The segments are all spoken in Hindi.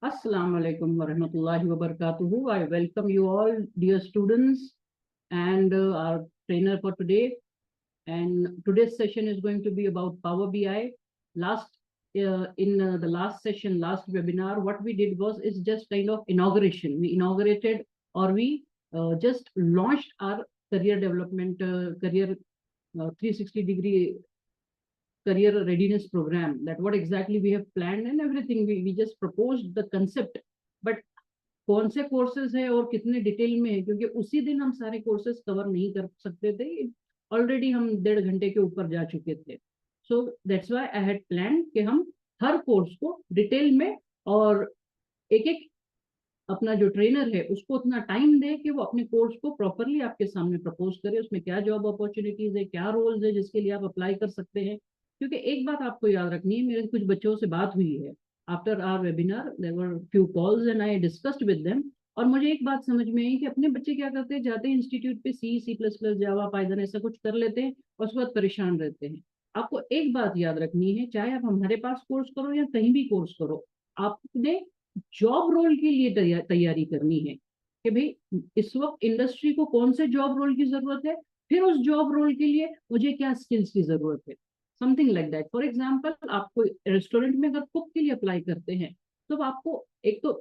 Assalamu alaikum warahmatullahi wabarakatuh. I welcome you all, dear students, and our trainer for today. And today's session is going to be about Power BI. In the last session, last webinar, what we did was is just kind of inauguration. We inaugurated or we just launched our career development, career 360-degree career readiness program, that what exactly we have planned and everything. We just proposed the concept, but कौन से कोर्सेज है और कितने डिटेल में है, क्योंकि उसी दिन हम सारे कोर्सेज कवर नहीं कर सकते थे। ऑलरेडी हम 1.5 घंटे के ऊपर जा चुके थे। So that's why I had plan कि हम हर कोर्स को डिटेल में और एक एक अपना जो ट्रेनर है उसको उतना टाइम दे कि वो अपने कोर्स को प्रॉपरली आपके सामने प्रपोज करे, उसमें क्या जॉब अपॉर्चुनिटीज है, क्या रोल्स है जिसके लिए आप अप्लाई कर सकते हैं। क्योंकि एक बात आपको याद रखनी है, मेरे कुछ बच्चों से बात हुई है after our webinar, there were few calls and I discussed with them. और मुझे एक बात समझ में आई कि अपने बच्चे क्या करते हैं, जाते हैं इंस्टीट्यूट पे C++, जावा, पाइथन ऐसा कुछ कर लेते हैं और उसके बाद परेशान रहते हैं। आपको एक बात याद रखनी है, चाहे आप हमारे पास कोर्स करो या कहीं भी कोर्स करो, आपने जॉब रोल के लिए तैयारी करनी है कि भाई इस वक्त इंडस्ट्री को कौन से जॉब रोल की जरूरत है, फिर उस जॉब रोल के लिए मुझे क्या स्किल्स की जरूरत है, something like that. For example, आपको रेस्टोरेंट में अगर कुक के लिए अप्लाई करते हैं तो आपको एक तो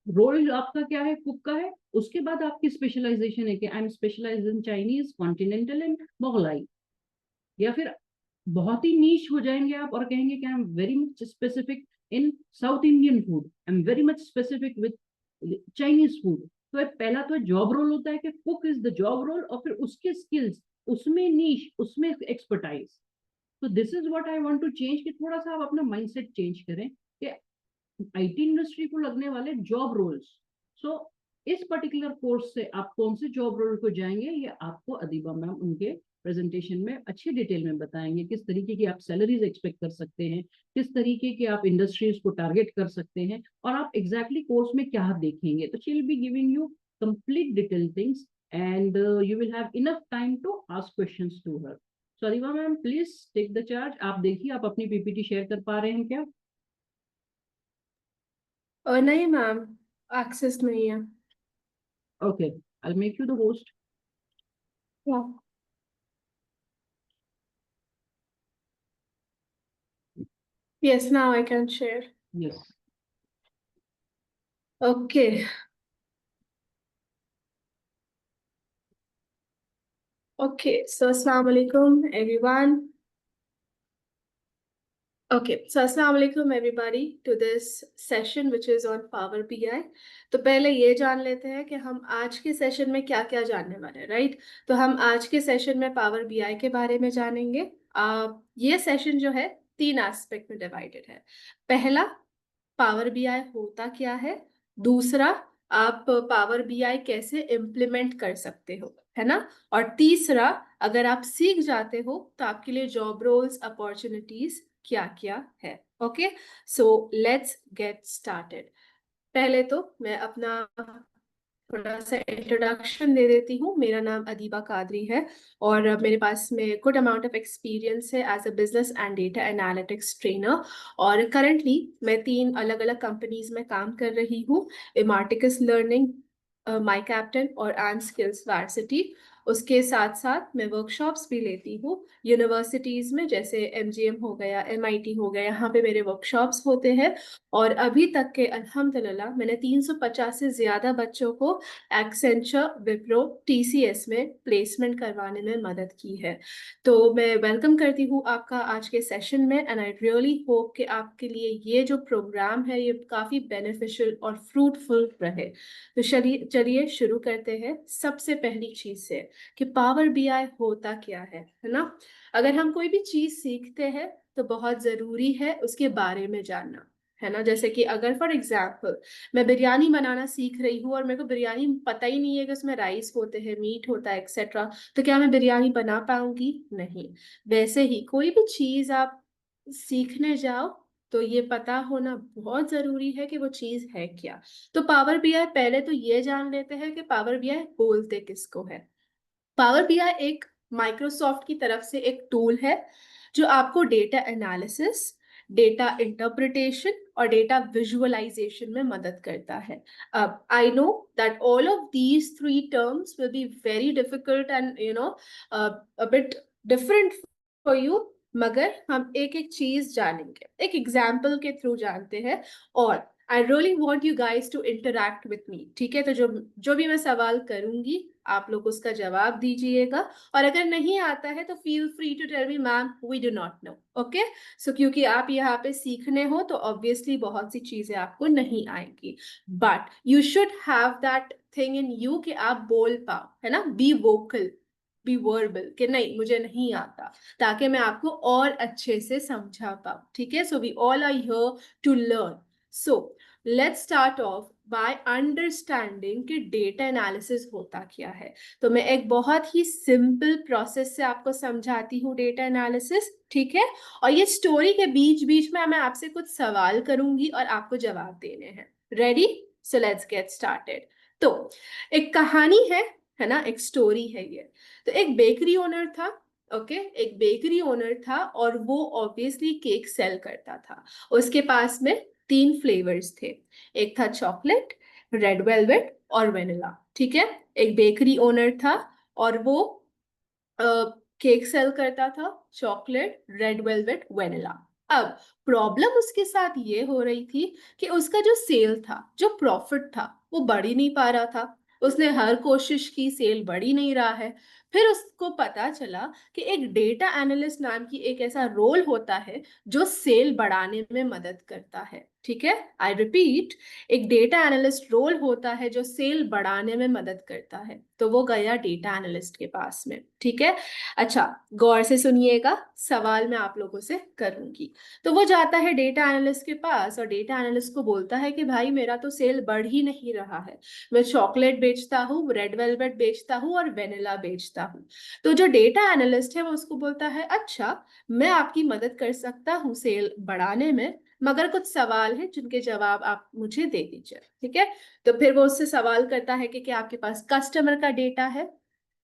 रोल आपका क्या है, कुक का है, उसके बाद आपकी स्पेशलाइजेशन है कि I am specialize in Chinese, continental and Mughlai. या फिर बहुत ही नीच हो जाएंगे आप और कहेंगे कि I am very much specific in South Indian food, I am very much specific with Chinese food. तो पहला तो जॉब रोल होता है कि cook is the job role, और फिर उसके स्किल्स, उसमें नीच, उसमें एक्सपर्टाइज। तो this is what I want to change, कि थोड़ा सा आप अपना माइंडसेट चेंज करें कि आईटी इंडस्ट्री को लगने वाले जॉब रोल्स। सो इस पर्टिकुलर कोर्स से आप कौन से जॉब रोल को जाएंगे, ये आपको अदीबा मैम उनके प्रेजेंटेशन में अच्छी डिटेल में बताएंगे। किस तरीके की आप सैलरीज एक्सपेक्ट कर सकते हैं, किस तरीके के आप इंडस्ट्रीज को टारगेट कर सकते हैं, और आप एग्जैक्टली कोर्स में क्या देखेंगे। तो she will be giving you complete detail things and you will have enough time to ask questions to her. So Adiba ma'am, please take the charge. आप देखिए, आप अपनी पीपीटी शेयर कर पा रहे हैं क्या? और नहीं मैम, एक्सेस नहीं है। Okay, I'll make you the host. Yeah. Yes, now I can share. Yes. Okay. Okay, so Assalamu alaikum everyone. Okay, so Assalamu alaikum everybody to this session which is on Power BI. तो पहले ये जान लेते हैं कि हम आज के सेशन में क्या क्या जानने वाले हैं, राइट? तो हम आज के सेशन में पावर BI के बारे में जानेंगे। ये सेशन जो है 3 एस्पेक्ट में डिवाइडेड है। पहला, पावर BI होता क्या है। दूसरा, आप पावर BI कैसे इम्प्लीमेंट कर सकते हो, है ना। और तीसरा, अगर आप सीख जाते हो तो आपके लिए जॉब रोल्स अपॉर्चुनिटीज क्या क्या है। Okay, so let's get started. पहले तो मैं अपना थोड़ा सा इंट्रोडक्शन दे देती हूँ। मेरा नाम अदीबा कादरी है और मेरे पास में गुड अमाउंट ऑफ एक्सपीरियंस है as a business and data analytics trainer. और करंटली मैं 3 अलग अलग कंपनीज में काम कर रही हूँ। इमार्टिकस लर्निंग, माई कैप्टन और एंड स्किल्स वार्सिटी। उसके साथ साथ मैं वर्कशॉप्स भी लेती हूँ यूनिवर्सिटीज़ में, जैसे MGM हो गया, MIT हो गया, यहाँ पे मेरे वर्कशॉप्स होते हैं। और अभी तक के अल्हम्दुलिल्लाह मैंने 350 से ज़्यादा बच्चों को एक्सेंचर, विप्रो, TCS में प्लेसमेंट करवाने में मदद की है। तो मैं वेलकम करती हूँ आपका आज के सेशन में एंड आई रियली होप कि आपके लिए ये जो प्रोग्राम है ये काफ़ी बेनिफिशियल और फ्रूटफुल रहे। तो चलिए शुरू करते हैं सबसे पहली चीज़ से कि पावर BI होता क्या है ना। अगर हम कोई भी चीज़ सीखते हैं तो बहुत ज़रूरी है उसके बारे में जानना, है ना। जैसे कि अगर फॉर एग्जाम्पल मैं बिरयानी बनाना सीख रही हूँ और मेरे को बिरयानी पता ही नहीं है कि उसमें राइस होते हैं, मीट होता है, एक्सेट्रा, तो क्या मैं बिरयानी बना पाऊंगी? नहीं। वैसे ही कोई भी चीज़ आप सीखने जाओ तो ये पता होना बहुत ज़रूरी है कि वो चीज़ है क्या। तो पावर BI, पहले तो ये जान लेते हैं कि पावर BI बोलते किसको है। पावर BI एक माइक्रोसॉफ्ट की तरफ से एक टूल है जो आपको डेटा एनालिसिस, डेटा इंटरप्रिटेशन और डेटा विजुअलाइजेशन में मदद करता है। अब I know that all of these 3 terms will be very difficult and a bit different for you, मगर हम एक एक चीज जानेंगे, एक एग्जाम्पल के थ्रू जानते हैं। और I really want you guys to interact with me, ठीक है? तो जो भी मैं सवाल करूंगी आप लोग उसका जवाब दीजिएगा, और अगर नहीं आता है तो feel free to tell me ma'am we do not know, okay? So क्योंकि आप यहाँ पे सीखने हो तो ऑब्वियसली बहुत सी चीजें आपको नहीं आएंगी, but you should have that thing in you कि आप बोल पाओ, है ना? बी वोकल, बी वर्बल, कि नहीं मुझे नहीं आता, ताकि मैं आपको और अच्छे से समझा पाऊँ, ठीक है? So we all are here to learn. So let's start off by understanding कि डेटा एनालिसिस होता क्या है। तो मैं एक बहुत ही सिंपल प्रोसेस से आपको समझाती हूँ डेटा एनालिसिस, ठीक है? और ये स्टोरी के बीच बीच में मैं आपसे कुछ सवाल करूंगी और आपको जवाब देने हैं। Ready? So let's get started. तो एक कहानी है ना, एक स्टोरी है ये। तो एक बेकरी ओनर था, ओके? एक बेकरी ओनर था और वो ऑब्वियसली केक सेल करता था। उसके पास में 3 फ्लेवर्स थे, एक था चॉकलेट, रेड वेलवेट और वेनिला, ठीक है? एक बेकरी ओनर था और वो केक सेल करता था, चॉकलेट, रेड वेलवेट, वेनिला। अब प्रॉब्लम उसके साथ ये हो रही थी कि उसका जो सेल था, जो प्रॉफिट था, वो बढ़ ही नहीं पा रहा था। उसने हर कोशिश की, सेल बढ़ ही नहीं रहा है। फिर उसको पता चला कि एक डेटा एनालिस्ट नाम की एक ऐसा रोल होता है जो सेल बढ़ाने में मदद करता है, ठीक है? आई रिपीट, एक डेटा एनालिस्ट रोल होता है जो सेल बढ़ाने में मदद करता है। तो वो गया डेटा एनालिस्ट के पास में, ठीक है? अच्छा, गौर से सुनिएगा, सवाल मैं आप लोगों से करूंगी। तो वो जाता है डेटा एनालिस्ट के पास और डेटा एनालिस्ट को बोलता है कि भाई मेरा तो सेल बढ़ ही नहीं रहा है, मैं चॉकलेट बेचता हूँ, रेड वेलवेट बेचता हूँ और वेनिला बेचता हूँ। तो जो डेटा एनालिस्ट है वो उसको बोलता है अच्छा, मैं आपकी मदद कर सकता हूँ सेल बढ़ाने में, मगर कुछ सवाल है जिनके जवाब आप मुझे दे दीजिए, ठीक है? तो फिर वो उससे सवाल करता है कि क्या आपके पास कस्टमर का डेटा है?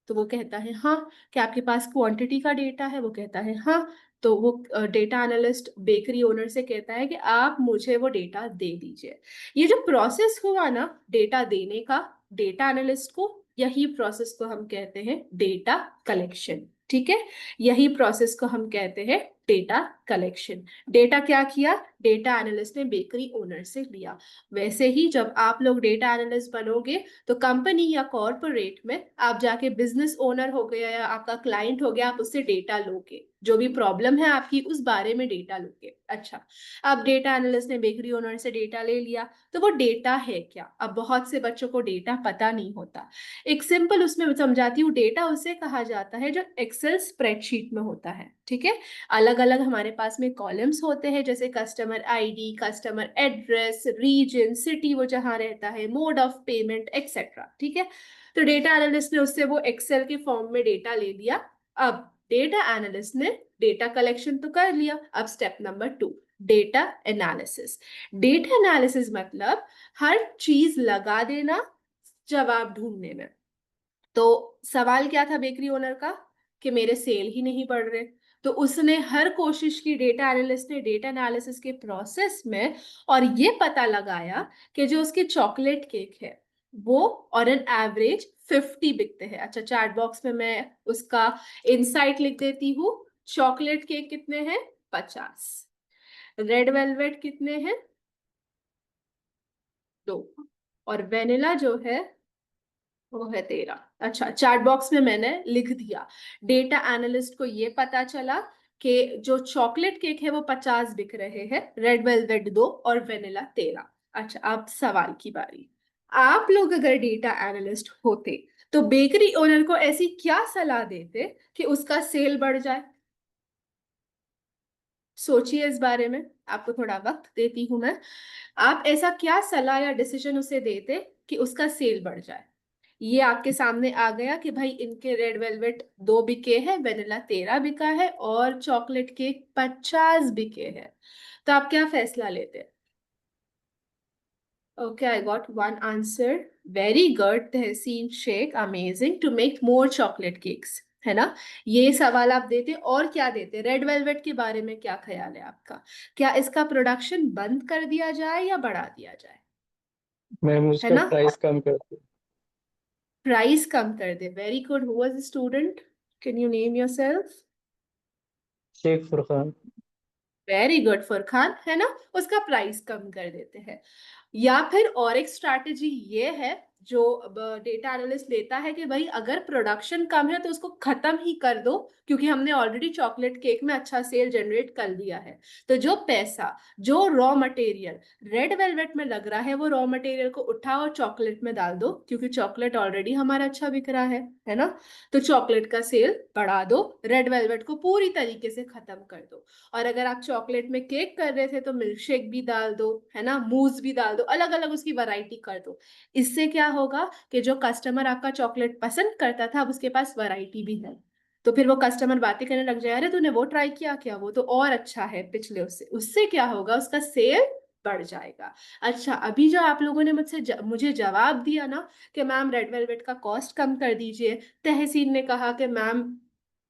तो वो कहता है हाँ। क्या आपके पास क्वांटिटी का डेटा है? वो कहता है हाँ। तो वो डेटा एनालिस्ट बेकरी ओनर से कहता है कि आप मुझे वो डेटा दे दीजिए। ये जो प्रोसेस हुआ ना डेटा देने का डेटा एनालिस्ट को, यही प्रोसेस को हम कहते हैं डेटा कलेक्शन, ठीक है? यही प्रोसेस को हम कहते हैं डेटा कलेक्शन। डेटा क्या किया? डेटा एनालिस्ट ने बेकरी ओनर से लिया। वैसे ही जब आप लोग डेटा एनालिस्ट बनोगे तो कंपनी या कॉर्पोरेट में आप जाके बिजनेस ओनर हो गया या आपका क्लाइंट हो गया, आप उससे डेटा लोगे, जो भी प्रॉब्लम है आपकी उस बारे में डेटा लोगे। अच्छा, अब डेटा एनालिस्ट ने बेकरी ओनर से डेटा ले लिया, तो वो डेटा है क्या? अब बहुत से बच्चों को डेटा पता नहीं होता। एक सिंपल उसमें समझाती हूँ, डेटा उसे कहा जाता है जो एक्सेल स्प्रेडशीट में होता है, ठीक है? अलग अलग हमारे पास में कॉलम्स होते हैं, जैसे customer ID, customer address, region, city वो जहां रहता है, मोड ऑफ पेमेंट एक्सेट्रा, ठीक है? तो डेटा एनालिस्ट ने उससे वो एक्सेल के फॉर्म में डेटा ले लिया। अब डेटा एनालिस्ट ने डेटा कलेक्शन तो कर लिया, अब step number 2, data analysis. Data analysis मतलब हर चीज लगा देना जवाब ढूंढने में। तो सवाल क्या था बेकरी ओनर का? कि मेरे सेल ही नहीं बढ़ रहे। तो उसने हर कोशिश की, डेटा एनालिस्ट ने डेटा एनालिसिस के प्रोसेस में, और ये पता लगाया कि जो उसके चॉकलेट केक है वो ऑन एन एवरेज 50 बिकते हैं। अच्छा, चैट बॉक्स में मैं उसका इनसाइट लिख देती हूँ। चॉकलेट केक कितने हैं? 50। रेड वेलवेट कितने हैं? 2। और वेनिला जो है वो है 13। अच्छा, चैट बॉक्स में मैंने लिख दिया। डेटा एनालिस्ट को ये पता चला कि जो चॉकलेट केक है वो 50 बिक रहे हैं, रेड वेलवेट 2 और वेनिला 13। अच्छा, अब सवाल की बारी। आप लोग अगर डेटा एनालिस्ट होते तो बेकरी ओनर को ऐसी क्या सलाह देते कि उसका सेल बढ़ जाए? सोचिए इस बारे में, आपको थोड़ा वक्त देती हूं मैं। आप ऐसा क्या सलाह या डिसीजन उसे देते कि उसका सेल बढ़ जाए? ये आपके सामने आ गया कि भाई इनके रेड वेलवेट 2 बिके हैं, वेनिला 13 बिका है और चॉकलेट केक 50 बिके हैं। तो आप क्या फैसला लेते? Okay, I got one answer. Very good, Tehseen Sheikh. Amazing. To make more chocolate cakes. है ना? ये सवाल आप देते और क्या देते? रेड वेलवेट के बारे में क्या ख्याल है आपका? क्या इसका प्रोडक्शन बंद कर दिया जाए या बढ़ा दिया जाए? मैम है उसका ना? प्राइस कम कर दो। प्राइस कम कर दे। Very good. Who was the student? Can you name yourself? Sheikh Furqan. Very good Farkhan, है ना? उसका प्राइस कम कर देते हैं। या फिर और एक स्ट्रैटेजी ये है जो डेटा एनालिस्ट लेता है कि भाई अगर प्रोडक्शन कम है तो उसको खत्म ही कर दो, क्योंकि हमने ऑलरेडी चॉकलेट केक में अच्छा सेल जनरेट कर दिया है। तो जो पैसा, जो रॉ मटेरियल रेड वेलवेट में लग रहा है, वो रॉ मटेरियल को उठाओ और चॉकलेट में डाल दो, क्योंकि चॉकलेट ऑलरेडी हमारा अच्छा बिक रहा है ना? तो चॉकलेट का सेल बढ़ा दो, रेड वेलवेट को पूरी तरीके से खत्म कर दो। और अगर आप चॉकलेट में केक कर रहे थे तो मिल्क शेक भी डाल दो, है ना, मूज भी डाल दो, अलग अलग उसकी वैरायटी कर दो। इससे क्या होगा कि जो कस्टमर आपका चॉकलेट पसंद करता था अब उसके पास वैरायटी भी है। तो फिर वो कस्टमर बातें करने लग जाए, अरे तूने वो ट्राई किया क्या, वो तो और अच्छा है पिछले उससे। उससे क्या होगा, उसका सेल बढ़ जाएगा। अच्छा, अभी जो आप लोगों ने मुझे जवाब दिया ना कि मैम रेड वेलवेट का कॉस्ट कम कर दीजिए, तहसीन ने कहा कि मैम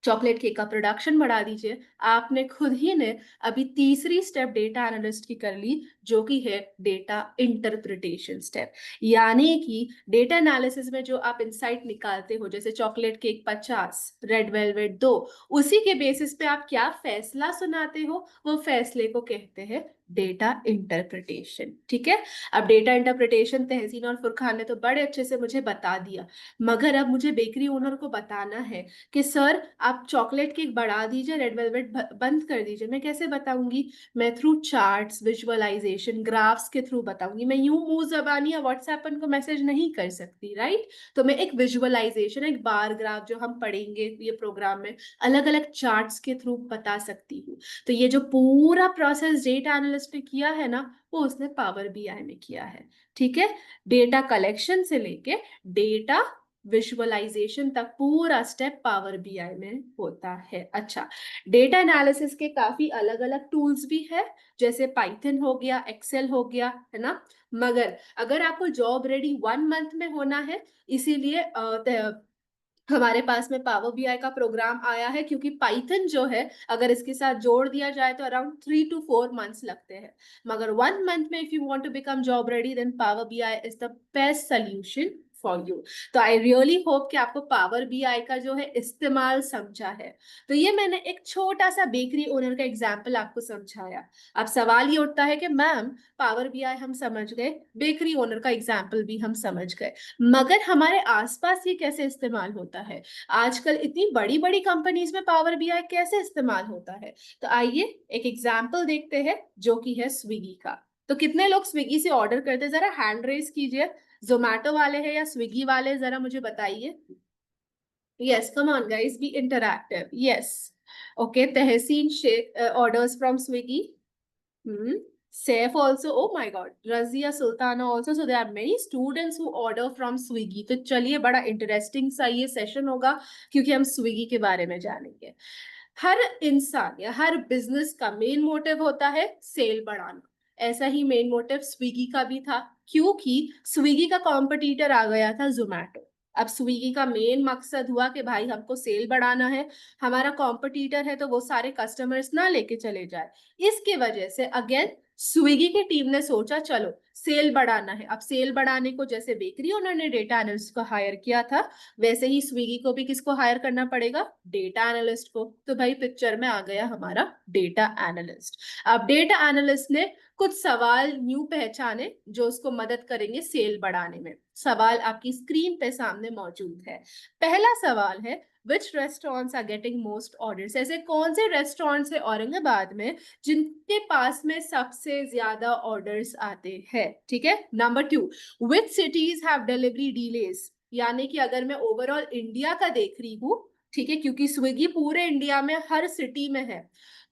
चॉकलेट केक का प्रोडक्शन बढ़ा दीजिए, आपने खुद ही ने अभी तीसरी स्टेप डेटा एनालिस्ट की कर ली, जो कि है डेटा इंटरप्रिटेशन स्टेप। यानी कि डेटा एनालिसिस में जो आप इंसाइट निकालते हो, जैसे चॉकलेट केक 50, रेड वेलवेट 2, उसी के बेसिस पे आप क्या फैसला सुनाते हो, वो फैसले को कहते हैं डेटा इंटरप्रिटेशन। ठीक है? अब डेटा इंटरप्रिटेशन तहसीन और फुरखान ने तो बड़े अच्छे से मुझे बता दिया, मगर अब मुझे बेकरी ओनर को बताना है कि सर आप चॉकलेट केक बढ़ा दीजिए, रेड वेलवेट बंद कर दीजिए। मैं कैसे बताऊंगी? मैं थ्रू चार्ट्स, विजुअलाइजेशन, ग्राफ्स के थ्रू बताऊंगी। मैं यूं मुंह जबानी या व्हाट्सएप पर उनको मैसेज नहीं कर सकती, राइट? तो मैं एक विजुअलाइजेशन, एक बार ग्राफ जो हम पढ़ेंगे ये प्रोग्राम में, अलग अलग चार्ट्स के थ्रू बता सकती हूँ। तो ये जो पूरा प्रोसेस डेटा एनालिस्ट ने किया है ना, वो उसने पावर बीआई में किया है। ठीक है? डेटा कलेक्शन से लेके डेटा विजुअलाइजेशन तक पूरा स्टेप पावर बीआई में होता है। अच्छा, डेटा एनालिसिस के काफी अलग अलग टूल्स भी है, जैसे पाइथन हो गया, एक्सेल हो गया, है ना? मगर अगर आपको जॉब रेडी 1 मंथ में होना है, इसीलिए हमारे पास में पावर बीआई का प्रोग्राम आया है, क्योंकि पाइथन जो है अगर इसके साथ जोड़ दिया जाए तो अराउंड 3 to 4 months लगते हैं। मगर 1 मंथ में if you want to become job ready, then power BI is the best solution for you. तो आई रियली होप कि आपको पावर बीआई का जो है इस्तेमाल समझा है। तो ये मैंने एक छोटा सा बेकरी ओनर का एग्जाम्पल आपको समझाया। अब सवाल ये उठता है कि मैम पावर बीआई हम समझ गए, बेकरी ओनर का एग्जाम्पल भी हम समझ गए, मगर हमारे आसपास ये कैसे इस्तेमाल होता है? आजकल इतनी बड़ी बड़ी कंपनीज में पावर बीआई कैसे इस्तेमाल होता है? तो आइए एक एग्जांपल देखते हैं, जो कि है स्विगी का। तो कितने लोग स्विगी से ऑर्डर करते हैं, जरा हैंड रेज कीजिए। जोमैटो वाले हैं या स्विगी वाले, जरा मुझे बताइए। Yes, come on guys, be interactive. Yes, okay, Tahseen Shaikh orders from Swiggy. Saif also, oh my God, Razia Sultana also. So there are many students who order from Swiggy. तो चलिए, बड़ा इंटरेस्टिंग सा ये सेशन होगा, क्योंकि हम स्विगी के बारे में जानेंगे। हर इंसान या हर बिजनेस का मेन मोटिव होता है सेल बढ़ाना। ऐसा ही मेन मोटिव स्विगी का भी था, क्योंकि स्विगी का कॉम्पिटिटर आ गया था जोमैटो। अब स्विगी का मेन मकसद हुआ कि भाई हमको सेल बढ़ाना है, हमारा कॉम्पिटिटर है तो वो सारे कस्टमर्स ना लेके चले जाए। इसके वजह से अगेन स्विगी की टीम ने सोचा चलो सेल बढ़ाना है। अब सेल बढ़ाने को जैसे बेकरी ओनर ने डेटा एनालिस्ट को हायर किया था, वैसे ही स्विगी को भी किसको हायर करना पड़ेगा? डेटा एनालिस्ट को। तो भाई पिक्चर में आ गया हमारा डेटा एनालिस्ट। अब डेटा एनालिस्ट ने कुछ सवाल न्यू पहचाने जो उसको मदद करेंगे सेल बढ़ाने में। सवाल आपकी स्क्रीन पे सामने मौजूद है। पहला सवाल है, Which restaurants are getting most orders? ऐसे कौन से रेस्टोरेंट्स है औरंगाबाद में जिनके पास में सबसे ज्यादा ऑर्डर्स आते हैं? ठीक है। Number 2, Which cities have delivery delays? यानी कि अगर मैं ओवरऑल इंडिया का देख रही हूँ, ठीक है, क्योंकि स्विगी पूरे इंडिया में हर सिटी में है,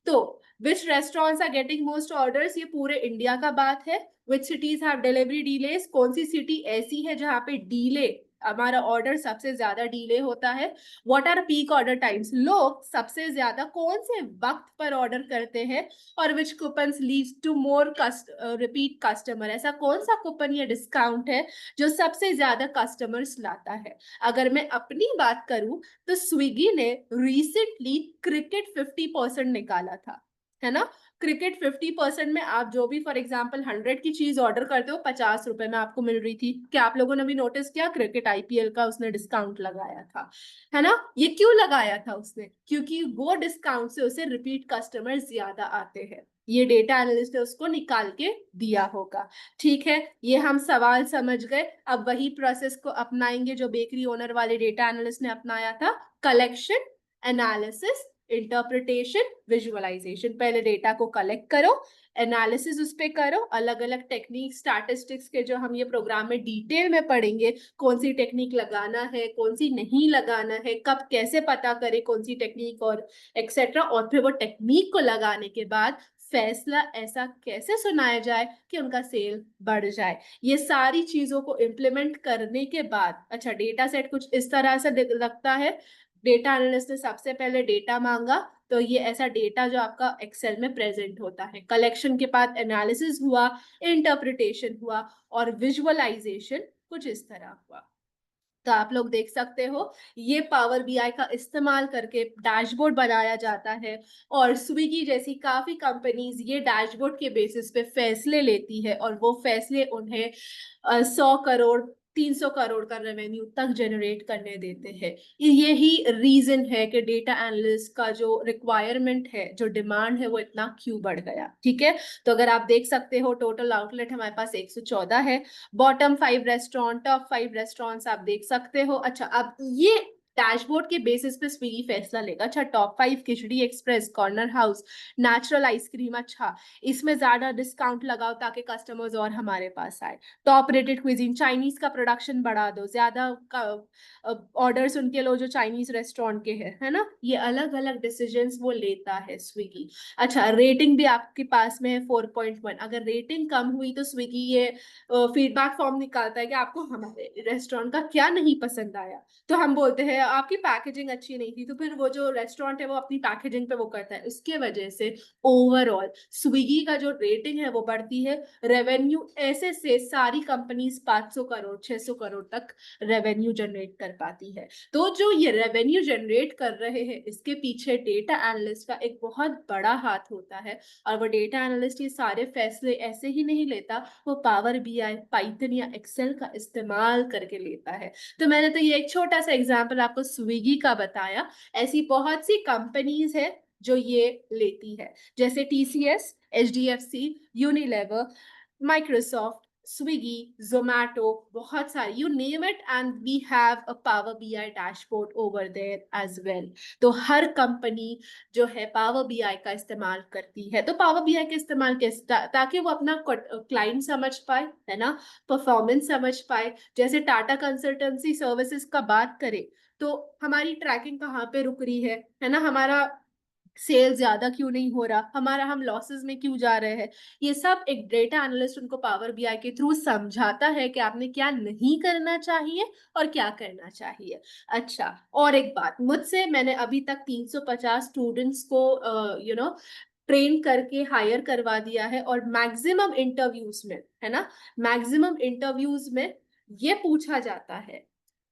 तो which restaurants are getting most orders, ये पूरे इंडिया का बात है। Which cities have delivery delays? कौन सी सिटी ऐसी है जहां पे डिले हमारा ऑर्डर सबसे ज्यादा डिले होता है? What are peak order times? लोग सबसे ज्यादा कौन से वक्त पर ऑर्डर करते हैं? और which coupons leads to more repeat customer? ऐसा कौन सा कूपन या डिस्काउंट है जो सबसे ज्यादा कस्टमर्स लाता है? अगर मैं अपनी बात करूं तो स्विगी ने रिसेंटली क्रिकेट 50% निकाला था, है ना? क्रिकेट 50% में आप जो भी फॉर एग्जांपल 100 की चीज ऑर्डर करते हो 50 रुपए में आपको मिल रही थी। क्या आप लोगों ने भी नोटिस किया? क्रिकेट आईपीएल का उसने डिस्काउंट लगाया था, है ना? ये क्यों लगाया था उसने? क्योंकि वो डिस्काउंट से उसे रिपीट कस्टमर ज्यादा आते हैं। ये डेटा एनालिस्ट ने उसको निकाल के दिया होगा। ठीक है, ये हम सवाल समझ गए। अब वही प्रोसेस को अपनाएंगे जो बेकरी ओनर वाले डेटा एनालिस्ट ने अपनाया था। Collection, analysis, interpretation, visualization. पहले डेटा को कलेक्ट करो, एनालिसिस उस पे करो, अलग अलग टेक्निक स्टैटिस्टिक्स के जो हम ये प्रोग्राम में डिटेल में पढ़ेंगे, कौन सी टेक्निक लगाना है, कौन सी नहीं लगाना है, कब कैसे पता करें कौन सी टेक्निक और एक्सेट्रा। और फिर वो टेक्निक को लगाने के बाद फैसला ऐसा कैसे सुनाया जाए कि उनका सेल बढ़ जाए। ये सारी चीजों को इम्प्लीमेंट करने के बाद, अच्छा डेटा सेट कुछ इस तरह से लगता है। डेटा एनालिस्ट ने सबसे पहले डेटा मांगा, तो ये ऐसा डेटा जो आपका एक्सेल में प्रेजेंट होता है। कलेक्शन के बाद एनालिसिस हुआ, इंटरप्रिटेशन हुआ और विजुअलाइजेशन कुछ इस तरह हुआ। तो आप लोग देख सकते हो ये पावर बीआई का इस्तेमाल करके डैशबोर्ड बनाया जाता है। और स्विगी जैसी काफी कंपनीज ये डैशबोर्ड के बेसिस पे फैसले लेती है और वो फैसले उन्हें 100 करोड़ 300 करोड़ का रेवेन्यू तक जनरेट करने देते हैं। यही रीजन है कि डेटा एनालिस्ट का जो रिक्वायरमेंट है, जो डिमांड है, वो इतना क्यों बढ़ गया। ठीक है, तो अगर आप देख सकते हो टोटल आउटलेट हमारे पास 114 है। बॉटम 5 रेस्टोरेंट, टॉप 5 रेस्टोरेंट्स आप देख सकते हो। अच्छा, अब ये डैशबोर्ड के बेसिस पे स्विगी फैसला लेगा। अच्छा, top 5 Khichdi Express, Corner House, Natural Ice Cream, अच्छा इसमें ज्यादा डिस्काउंट लगाओ ताकि कस्टमर्स और हमारे पास आए। टॉप रेटेड क्विजीन, चाइनीज का प्रोडक्शन बढ़ा दो, ज्यादा ऑर्डर्स उनके लो जो चाइनीज रेस्टोरेंट के हैं, है ना? ये अलग अलग डिसीजंस वो लेता है स्विगी। अच्छा, रेटिंग भी आपके पास में है 4.1। अगर रेटिंग कम हुई तो स्विगी ये फीडबैक फॉर्म निकालता है कि आपको हमारे रेस्टोरेंट का क्या नहीं पसंद आया। तो हम बोलते हैं आपकी पैकेजिंग अच्छी नहीं थी, तो फिर वो जो रेस्टोरेंट है वो अपनी पैकेजिंग पे वो करता है। उसके वजह से ओवरऑल स्विगी का जो रेटिंग है वो बढ़ती है। रेवेन्यू ऐसे से सारी कंपनीज 500 करोड़ 600 करोड़ तक रेवेन्यू जनरेट कर पाती है। तो जो ये रेवेन्यू जनरेट कर रहे हैं इसके पीछे डेटा एनालिस्ट का एक बहुत बड़ा हाथ होता है। और वो डेटा एनालिस्ट ये सारे फैसले ऐसे ही नहीं लेता, वो पावर बीआई, पाइथन या एक्सेल का इस्तेमाल करके लेता है। तो मैंने तो ये एक छोटा सा एग्जांपल आपको स्विगी का बताया। ऐसी बहुत सी कंपनीज है जो ये लेती है, जैसे TCS, HDFC, Unilever, Microsoft, Swiggy, Zomato, बहुत सारी, you name it, and we have a power BI dashboard over there as well. तो हर कंपनी जो है पावर बीआई का इस्तेमाल करती है। तो पावर बीआई का इस्तेमाल कैसे, ताकि वो अपना क्लाइंट समझ पाए, है ना, परफॉर्मेंस समझ पाए। जैसे टाटा कंसल्टेंसी सर्विसेज का बात करें तो हमारी ट्रैकिंग कहाँ पे रुक रही है ना, हमारा सेल ज्यादा क्यों नहीं हो रहा, हमारा हम लॉसेस में क्यों जा रहे हैं, ये सब एक डेटा एनालिस्ट उनको पावर बीआई के थ्रू समझाता है कि आपने क्या नहीं करना चाहिए और क्या करना चाहिए। अच्छा, और एक बात, मुझसे मैंने अभी तक 350 स्टूडेंट्स को ट्रेन करके हायर करवा दिया है। और मैक्सिमम इंटरव्यूज में, है ना, मैक्सिमम इंटरव्यूज में ये पूछा जाता है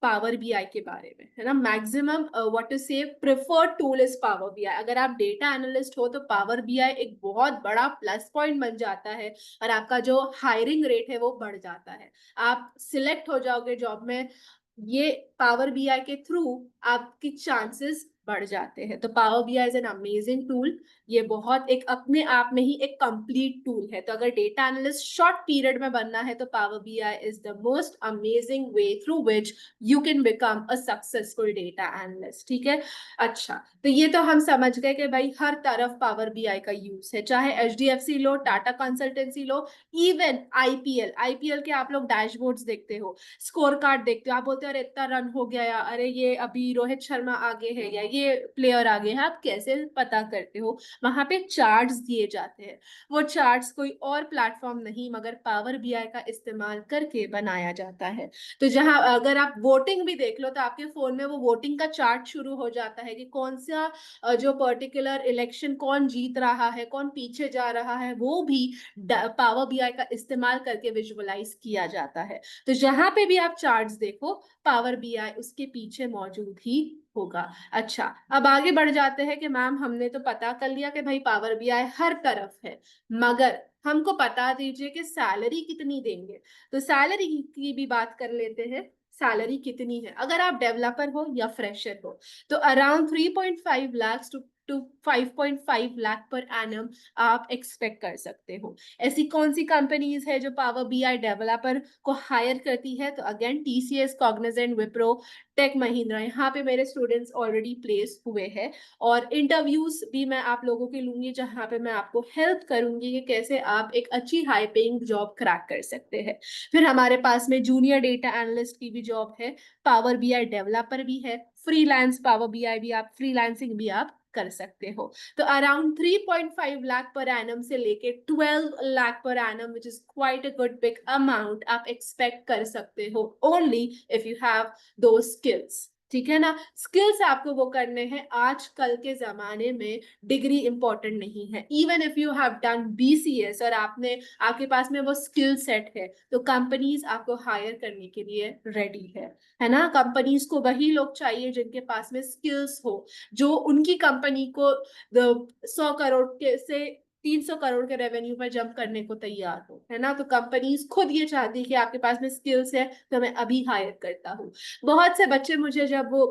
पावर बीआई के बारे में, है ना। मैक्सिमम व्हाट टू से preferred tool is power BI. अगर आप डेटा एनालिस्ट हो तो पावर बीआई एक बहुत बड़ा प्लस पॉइंट बन जाता है और आपका जो हायरिंग रेट है वो बढ़ जाता है। आप सिलेक्ट हो जाओगे जॉब में, ये पावर बीआई के थ्रू आपकी चांसेस बढ़ जाते हैं। तो power BI is an amazing tool. ये बहुत एक अपने आप में ही एक कंप्लीट टूल है। तो अगर डेटा एनालिस्ट शॉर्ट पीरियड में बनना है तो power BI is the most amazing way through which you can become a successful data analyst. ठीक है, अच्छा, तो ये तो हम समझ गए कि भाई हर तरफ पावर बीआई का यूज है, चाहे एचडीएफसी लो, टाटा कंसल्टेंसी लो, इवन आईपीएल के आप लोग डैशबोर्ड्स देखते हो, स्कोर कार्ड देखते हो, आप बोलते हो अरे इतना रन हो गया, या अरे ये अभी रोहित शर्मा आगे है, या ये प्लेयर आगे है, आप कैसे पता करते हो? वहां पे चार्ट्स दिए जाते हैं। वो चार्ट्स कोई और प्लेटफॉर्म नहीं मगर पावर बीआई का इस्तेमाल करके बनाया जाता है। तो जहां अगर आप वोटिंग भी देख लो तो आपके फोन में वो वोटिंग का चार्ट शुरू हो जाता है कि कौन सा जो पर्टिकुलर इलेक्शन कौन जीत रहा है, कौन पीछे जा रहा है, वो भी पावर बीआई का इस्तेमाल करके विजुअलाइज किया जाता है। तो जहां पे भी आप चार्ट्स देखो, पावर बीआई उसके पीछे मौजूद ही होगा। अच्छा, अब आगे बढ़ जाते हैं कि मैम हमने तो पता कर लिया कि भाई पावर बीआई हर तरफ है, मगर हमको बता दीजिए कि सैलरी कितनी देंगे। तो सैलरी की भी बात कर लेते हैं। सैलरी कितनी है? अगर आप डेवलपर हो या फ्रेशर हो तो around 3.5 lakh to 5.5 lakh per annum आप एक्सपेक्ट कर सकते हो। ऐसी कौन सी कंपनीज है जो पावर बीआई डेवलपर को हायर करती है? तो again TCS, Cognizant, Wipro, tech Mahindra, यहाँ पे मेरे स्टूडेंट्स ऑलरेडी प्लेस हुए हैं और इंटरव्यूज भी मैं आप लोगों के लूंगी जहाँ पे मैं आपको हेल्प करूंगी कि कैसे आप एक अच्छी हाई पेइंग जॉब क्रैक कर सकते हैं। फिर हमारे पास में जूनियर डेटा एनालिस्ट की भी जॉब है, पावर बीआई डेवलपर भी है, फ्रीलांस पावर बीआई भी, आप फ्रीलांसिंग भी आप कर सकते हो। तो अराउंड 3.5 लाख पर एनम से लेके 12 lakh per annum which is quite a good big amount आप एक्सपेक्ट कर सकते हो, ओनली इफ यू हैव दो स्किल्स। ठीक है ना? स्किल्स आपको वो करने हैं। आजकल के जमाने में डिग्री इंपॉर्टेंट नहीं है। Even if you have done BCS और आपके पास में वो स्किल सेट है तो कंपनीज आपको हायर करने के लिए रेडी है ना? कंपनीज को वही लोग चाहिए जिनके पास में स्किल्स हो, जो उनकी कंपनी को 100 करोड़ के से 300 करोड़ के रेवेन्यू पर जंप करने को तैयार हो, है ना? तो कंपनीज खुद ये चाहती है कि आपके पास में स्किल्स है तो मैं अभी हायर करता हूँ। बहुत से बच्चे मुझे जब वो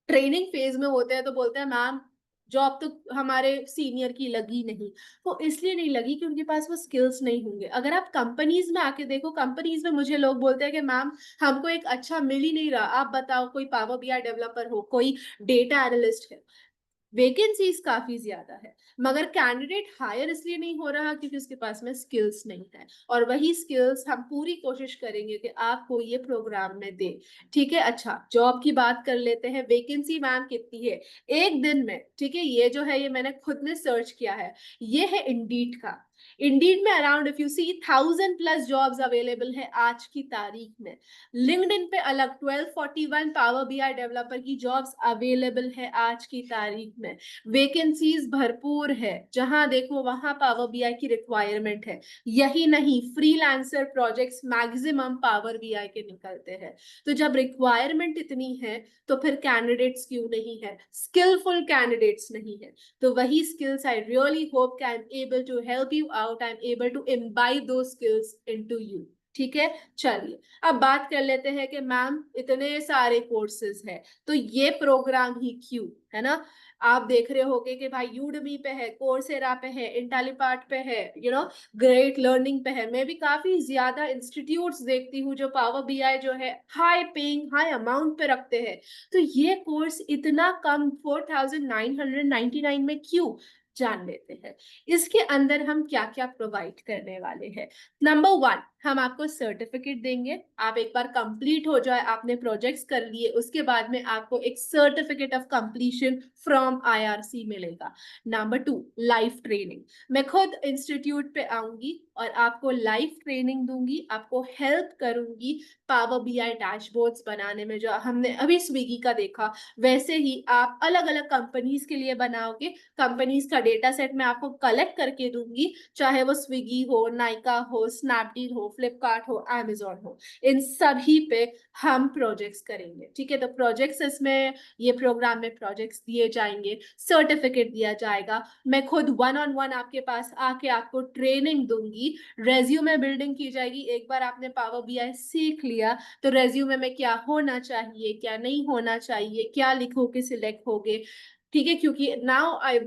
ट्रेनिंग फेज में होते हैं तो बोलते हैं मैम जॉब तो हमारे सीनियर की लगी नहीं। वो इसलिए नहीं लगी कि उनके पास वो स्किल्स नहीं होंगे। अगर आप कंपनीज में आके देखो, कंपनीज में मुझे लोग बोलते हैं कि मैम हमको एक अच्छा मिल ही नहीं रहा, आप बताओ कोई पावर बीआई डेवलपर हो, कोई डेटा एनालिस्ट है। वैकेंसीज काफी ज्यादा है मगर कैंडिडेट हायर इसलिए नहीं हो रहा क्योंकि उसके पास में स्किल्स नहीं है। और वही स्किल्स हम पूरी कोशिश करेंगे कि आपको ये प्रोग्राम में दे। ठीक है? अच्छा, जॉब की बात कर लेते हैं। वैकेंसी मैम कितनी है एक दिन में? ठीक है, ये जो है ये मैंने खुद ने सर्च किया है, ये है इंडीड का। इंडीड में around if you see 1000+ jobs available है आज की तारीख में। लिंक्डइन पे अलग 1241 पावर बीआई डेवलपर की जॉब्स अवेलेबल है आज की तारीख में। वैकेंसीज भरपूर है, जहां देखो वहां पावर बीआई की रिक्वायरमेंट है। यही नहीं, freelancer projects maximum power BI के निकलते हैं। तो जब रिक्वायरमेंट इतनी है तो फिर कैंडिडेट्स क्यों नहीं है? स्किलफुल कैंडिडेट्स नहीं है। तो वही skills I really hope can able to help you out, I am able to imbibe दो स्किल्स इनटू यू। ठीक है? चलिए अब बात कर लेते हैं कि मैम इतने सारे कोर्सेज है तो ये प्रोग्राम ही क्यों, है ना? आप देख रहे होगे कि भाई यूडमी पे है, कोर्सेरा पे है, इंटेलीपार्ट पे है, ग्रेट लर्निंग पे है। मैं भी काफी ज्यादा इंस्टीट्यूट्स देखती हूँ जो पावर बीआई जो है हाई पेइंग, हाई अमाउंट पे रखते हैं। तो ये कोर्स इतना कम 4999 में क्यों? जान लेते हैं इसके अंदर हम क्या क्या प्रोवाइड करने वाले हैं। नंबर 1, हम आपको सर्टिफिकेट देंगे। आप एक बार कंप्लीट हो जाए, आपने प्रोजेक्ट्स कर लिए, उसके बाद में आपको एक certificate of completion from IRC मिलेगा। Number 2, live training. मैं खुद इंस्टीट्यूट पे आऊंगी और आपको लाइव ट्रेनिंग दूंगी, आपको हेल्प करूंगी पावर बीआई डैशबोर्ड्स बनाने में। जो हमने अभी स्विगी का देखा वैसे ही आप अलग अलग कंपनीज के लिए बनाओगे। कंपनीज का डेटा सेट मैं आपको कलेक्ट करके दूंगी, चाहे वो स्विगी हो, नाइका हो, स्नैपडील हो, फ्लिपकार्ट हो, अमेजोन हो, इन सभी पे हम प्रोजेक्ट्स करेंगे। ठीक है? तो प्रोजेक्ट्स इसमें ये प्रोग्राम में प्रोजेक्ट्स दिए जाएंगे, सर्टिफिकेट दिया जाएगा। मैं खुद 1-on-1 आपके पास आके आपको ट्रेनिंग दूंगी, रेज्यूमे बिल्डिंग की जाएगी। एक बार आपने पावर बीआई सीख लिया तो रेज्यूमे में क्या होना चाहिए, क्या नहीं होना चाहिए, क्या लिखो के सिलेक्ट होगे। ठीक है? क्योंकि नाउ आई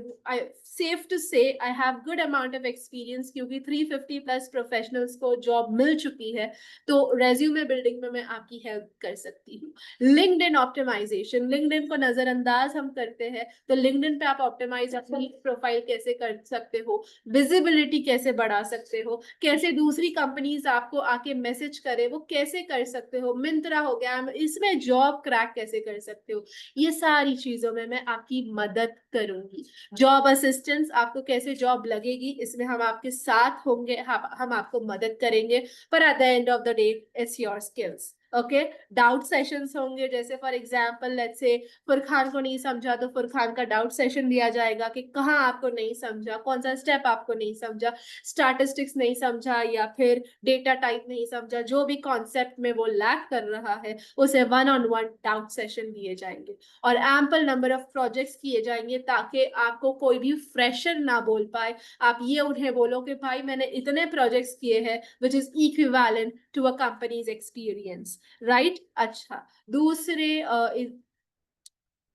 सेफ टू से I have good amount of experience, क्योंकि 350 प्लस प्रोफेशनल्स को जॉब मिल चुकी है, तो रेज्यूमे बिल्डिंग में मैं आपकी हेल्प कर सकती हूँ। लिंक्डइन ऑप्टिमाइजेशन, लिंक्डइन को नजरअंदाज हम करते हैं, तो लिंक्डइन पे आप ऑप्टिमाइज अपनी प्रोफाइल कैसे कर सकते हो, विजिबिलिटी कैसे बढ़ा सकते हो, कैसे दूसरी कंपनीज आपको आके मैसेज करे वो कैसे कर सकते हो, मिंत्रा हो गया, इसमें जॉब क्रैक कैसे कर सकते हो, ये सारी चीजों में मैं आपकी मदद करूंगी। जॉब असिस्टेंस, आपको कैसे जॉब लगेगी, इसमें हम आपके साथ होंगे, हम आपको मदद करेंगे, पर at the end of the day it's your skills. Okay, doubt sessions होंगे, जैसे for example let's say Furqan को नहीं समझा तो फुरखान का डाउट सेशन दिया जाएगा कि कहाँ आपको नहीं समझा, कौन सा स्टेप आपको नहीं समझा, स्टैटिस्टिक्स नहीं समझा या फिर डेटा टाइप नहीं समझा, जो भी कॉन्सेप्ट में वो लैक कर रहा है उसे 1-on-1 डाउट सेशन दिए जाएंगे। और एम्पल नंबर ऑफ प्रोजेक्ट्स किए जाएंगे ताकि आपको कोई भी फ्रेशर ना बोल पाए, आप ये उन्हें बोलो कि भाई मैंने इतने प्रोजेक्ट्स किए हैं which is equivalent to a companies experience, right. अच्छा, दूसरे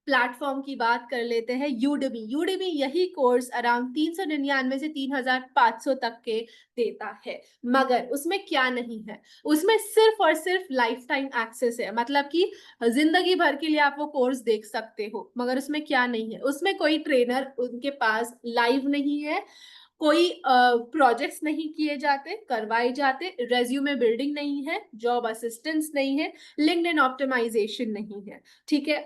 प्लेटफॉर्म की बात कर लेते हैं, यूडेमी। यूडेमी यही कोर्स अराउंड 399 से 3500 तक के देता है, मगर उसमें क्या नहीं है, उसमें सिर्फ और सिर्फ लाइफ टाइम एक्सेस है, मतलब कि जिंदगी भर के लिए आप वो कोर्स देख सकते हो। मगर उसमें क्या नहीं है, उसमें कोई ट्रेनर उनके पास लाइव नहीं है, कोई प्रोजेक्ट्स नहीं किए जाते, करवाए जाते, रेज्यूमे बिल्डिंग नहीं है, जॉब असिस्टेंस नहीं है, लिंक्डइन ऑप्टिमाइजेशन नहीं है। ठीक है,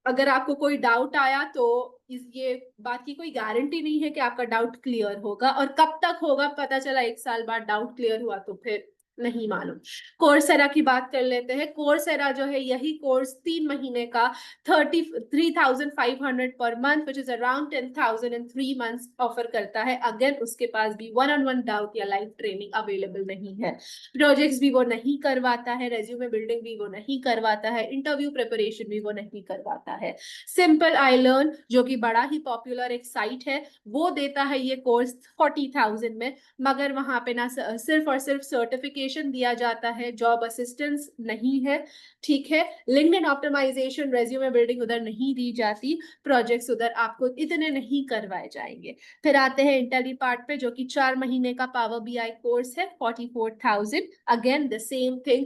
अगर आपको कोई डाउट आया तो ये बात की कोई गारंटी नहीं है कि आपका डाउट क्लियर होगा, और कब तक होगा पता चला 1 साल बाद डाउट क्लियर हुआ तो फिर नहीं मालूम। कोर्सेरा की बात कर लेते हैं। कोर्सेरा जो है यही कोर्स 3 महीने का 33,500 per month which is around 10,000 in 3 months offer करता है। अगेन उसके पास भी 1-on-1 डाउट या लाइव ट्रेनिंग अवेलेबल नहीं है, प्रोजेक्ट्स भी वो नहीं करवाता है, रेज्यूमे बिल्डिंग भी वो नहीं करवाता है, इंटरव्यू प्रिपरेशन भी वो नहीं करवाता है। सिंपल आई लर्न जो कि बड़ा ही पॉपुलर एक साइट है, वो देता है ये कोर्स 40,000 में, मगर वहां पे ना सिर्फ और सिर्फ सर्टिफिकेशन दिया जाता है, जॉब असिस्टेंस नहीं है। ठीक है, लिंक्डइन ऑप्टिमाइजेशन, रेज्यूमे बिल्डिंग उधर नहीं दी जाती, प्रोजेक्ट्स उधर आपको इतने नहीं करवाए जाएंगे। फिर आते हैं इंटेली पार्ट पे, जो कि 4 महीने का पावर बीआई कोर्स है, 44,000। अगेन द सेम थिंग,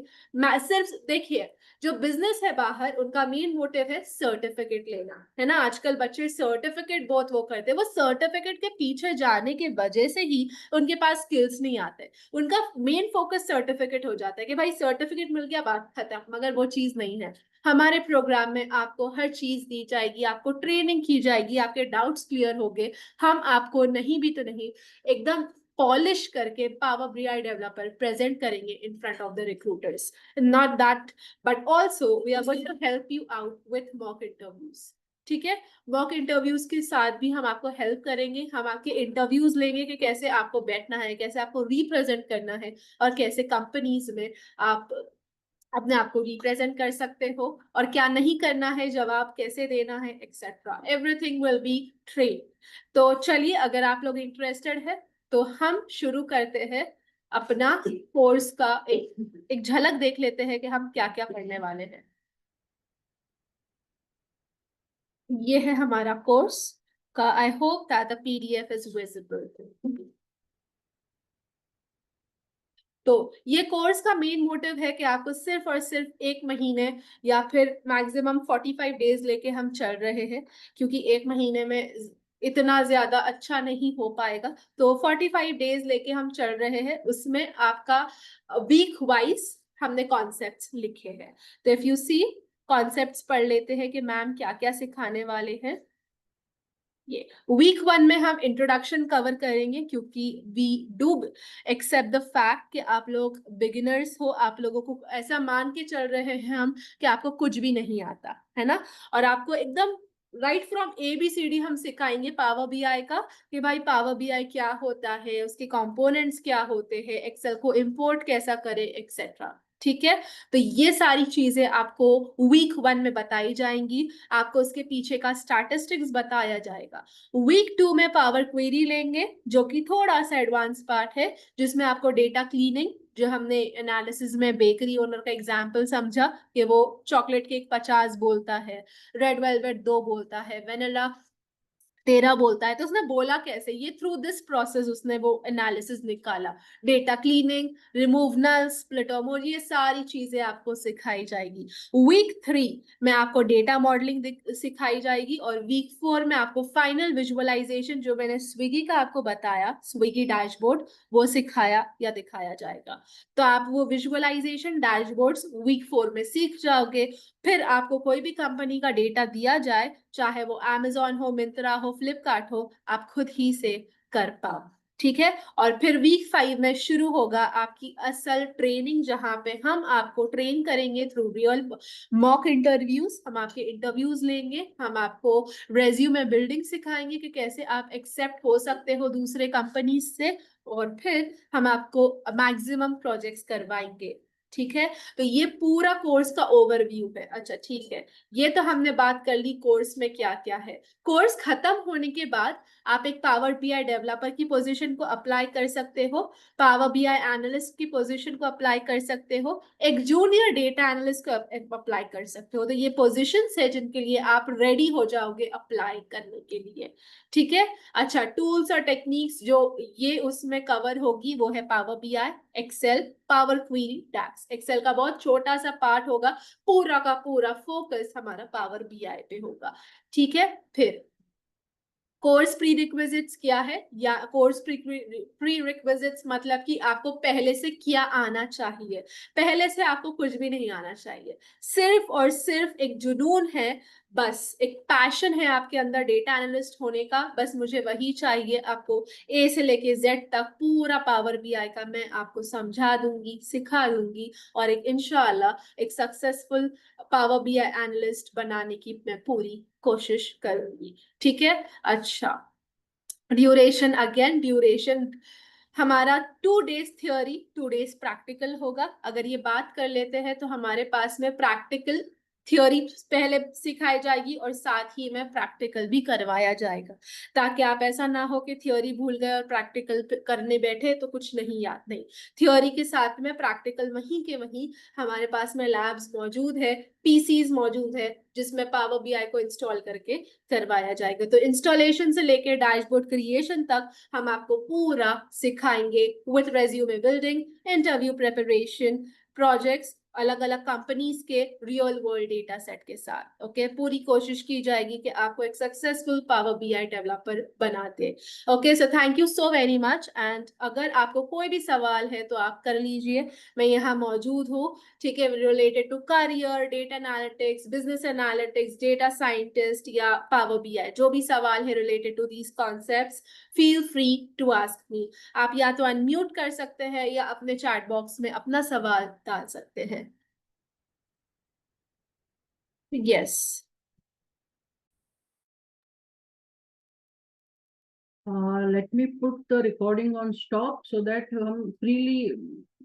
सिर्फ देखिए जो बिजनेस है बाहर उनका मेन मोटिव है सर्टिफिकेट लेना, है ना। आजकल बच्चे सर्टिफिकेट बहुत वो करते हैं, वो सर्टिफिकेट के पीछे जाने के वजह से ही उनके पास स्किल्स नहीं आते, उनका मेन फोकस सर्टिफिकेट हो जाता है कि भाई सर्टिफिकेट मिल गया बात खत्म, मगर वो चीज नहीं है। हमारे प्रोग्राम में आपको हर चीज दी जाएगी, आपको ट्रेनिंग की जाएगी, आपके डाउट्स क्लियर होंगे, हम आपको नहीं भी तो नहीं एकदम पॉलिश करके पावर बीआई डेवलपर प्रेजेंट करेंगे in front of the recruiters. Not that but also we are going to help you out with mock interviews. ठीक है, मॉक इंटरव्यूज के साथ भी हम आपको हेल्प करेंगे, हम आपके इंटरव्यूज लेंगे कि कैसे आपको बैठना है, कैसे आपको रिप्रेजेंट करना है, और कैसे कंपनीज में आप अपने आप को रिप्रेजेंट कर सकते हो, और क्या नहीं करना है, जवाब कैसे देना है, etcetera everything will be train. तो चलिए, अगर आप लोग इंटरेस्टेड है तो हम शुरू करते हैं अपना कोर्स का एक झलक देख लेते हैं कि हम क्या क्या पढ़ने वाले हैं। ये है हमारा कोर्स का, I hope that the PDF is visible. तो ये कोर्स का मेन मोटिव है कि आपको सिर्फ और सिर्फ 1 महीने या फिर मैक्सिमम 45 डेज लेके हम चल रहे हैं, क्योंकि 1 महीने में इतना ज्यादा अच्छा नहीं हो पाएगा, तो 45 डेज लेके हम चल रहे हैं। उसमें आपका वीक वाइज हमने कॉन्सेप्ट्स लिखे हैं। तो इफ यू सी, कॉन्सेप्ट्स पढ़ लेते हैं कि मैम क्या क्या सिखाने वाले हैं। ये वीक 1 में हम इंट्रोडक्शन कवर करेंगे, क्योंकि we do accept the fact कि आप लोग बिगिनर्स हो, आप लोगों को ऐसा मान के चल रहे हैं हम कि आपको कुछ भी नहीं आता है ना, और आपको एकदम राइट फ्रॉम ABCD हम सिखाएंगे पावर बीआई का, कि भाई पावर बीआई क्या होता है, उसके कंपोनेंट्स क्या होते हैं, एक्सेल को इंपोर्ट कैसा करे, एक्सेट्रा। ठीक है, तो ये सारी चीजें आपको वीक 1 में बताई जाएंगी, आपको उसके पीछे का स्टैटिस्टिक्स बताया जाएगा। वीक 2 में पावर क्वेरी लेंगे, जो कि थोड़ा सा एडवांस पार्ट है, जिसमें आपको डेटा क्लीनिंग, जो हमने एनालिसिस में बेकरी ओनर का एग्जांपल समझा कि वो चॉकलेट केक 50 बोलता है, रेड वेलवेट 2 बोलता है, वेनिला 13 बोलता है, तो उसने बोला कैसे, ये थ्रू दिस प्रोसेस उसने वो एनालिसिस निकाला। Data cleaning, remove nulls, split और मोड, ये सारी चीजें आपको सिखाई जाएगी। वीक 3 में आपको डेटा मॉडलिंग सिखाई जाएगी, और वीक 4 में आपको फाइनल विजुअलाइजेशन, जो मैंने स्विगी का आपको बताया, स्विगी डैशबोर्ड, वो सिखाया या दिखाया जाएगा। तो आप वो विजुअलाइजेशन डैशबोर्ड्स वीक 4 में सीख जाओगे। फिर आपको कोई भी कंपनी का डेटा दिया जाए, चाहे वो Amazon हो, मिंत्रा हो, फ्लिपकार्ट हो, आप खुद ही से कर पाओ। ठीक है। और फिर वीक 5 में शुरू होगा आपकी असल ट्रेनिंग, जहां पे हम आपको ट्रेन करेंगे थ्रू रियल मॉक इंटरव्यूज। हम आपके इंटरव्यूज लेंगे, हम आपको रेज्यूमे बिल्डिंग सिखाएंगे कि कैसे आप एक्सेप्ट हो सकते हो दूसरे कंपनी से, और फिर हम आपको मैक्सिमम प्रोजेक्ट्स करवाएंगे। ठीक है। तो ये पूरा कोर्स का ओवरव्यू है। अच्छा ठीक है, ये तो हमने बात कर ली कोर्स में क्या क्या है। कोर्स खत्म होने के बाद आप एक पावर बीआई डेवलपर की पोजीशन को अप्लाई कर सकते हो, पावर बीआई एनालिस्ट की पोजीशन को अप्लाई कर सकते हो, एक जूनियर डेटा एनालिस्ट को अप्लाई कर सकते हो। तो ये पोजीशंस है जिनके लिए आप रेडी हो जाओगे अप्लाई करने के लिए। ठीक है। अच्छा, टूल्स और टेक्निक्स जो ये उसमें कवर होगी वो है Power BI, Excel, Power Query, DAX. Excel का बहुत छोटा सा पार्ट होगा, पूरा का पूरा फोकस हमारा पावर बीआई पे होगा। ठीक है। फिर कोर्स प्री रिक्विजिट्स क्या है, या कोर्स प्री रिक्विजिट्स मतलब कि आपको पहले से क्या आना चाहिए। पहले से आपको कुछ भी नहीं आना चाहिए, सिर्फ और सिर्फ एक जुनून है, बस एक पैशन है आपके अंदर डेटा एनालिस्ट होने का, बस मुझे वही चाहिए। आपको ए से लेके जेड तक पूरा पावर बीआई का मैं आपको समझा दूंगी, सिखा दूंगी, और एक इंशाल्लाह एक सक्सेसफुल पावर बीआई एनालिस्ट बनाने की मैं पूरी कोशिश करूंगी। ठीक है। अच्छा, ड्यूरेशन, अगेन ड्यूरेशन हमारा 2 days थियोरी, 2 days प्रैक्टिकल होगा। अगर ये बात कर लेते हैं तो हमारे पास में प्रैक्टिकल थियोरी पहले सिखाई जाएगी और साथ ही में प्रैक्टिकल भी करवाया जाएगा, ताकि आप ऐसा ना हो कि थियोरी भूल गए और प्रैक्टिकल करने बैठे तो कुछ नहीं याद। नहीं, थियोरी के साथ में प्रैक्टिकल वहीं के वहीं हमारे पास में लैब्स मौजूद है, पीसीज मौजूद है, जिसमें पावर बीआई को इंस्टॉल करके करवाया जाएगा। तो इंस्टॉलेशन से लेकर डैशबोर्ड क्रिएशन तक हम आपको पूरा सिखाएंगे, with resume building, interview preparation, projects, अलग अलग कंपनीज के रियल वर्ल्ड डेटा सेट के साथ। ओके, पूरी कोशिश की जाएगी कि आपको एक सक्सेसफुल पावर बीआई डेवलपर बनाते। Okay, so thank you so very much. And अगर आपको कोई भी सवाल है तो आप कर लीजिए, मैं यहाँ मौजूद हूँ। ठीक है, related to career, data analytics, business analytics, data scientist या पावर बीआई, जो भी सवाल है related to these concepts, feel free to ask me. आप या तो अनम्यूट कर सकते हैं या अपने चैट बॉक्स में अपना सवाल डाल सकते हैं। Yes. Let me put the recording on stop so that हम freely,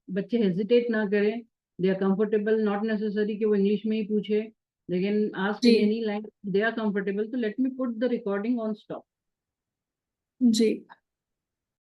बच्चे hesitate ना करें, they are comfortable, not necessary कि वो English में ही पूछे, they can ask in ji any language they are comfortable. So let me put the recording on stop. Ji.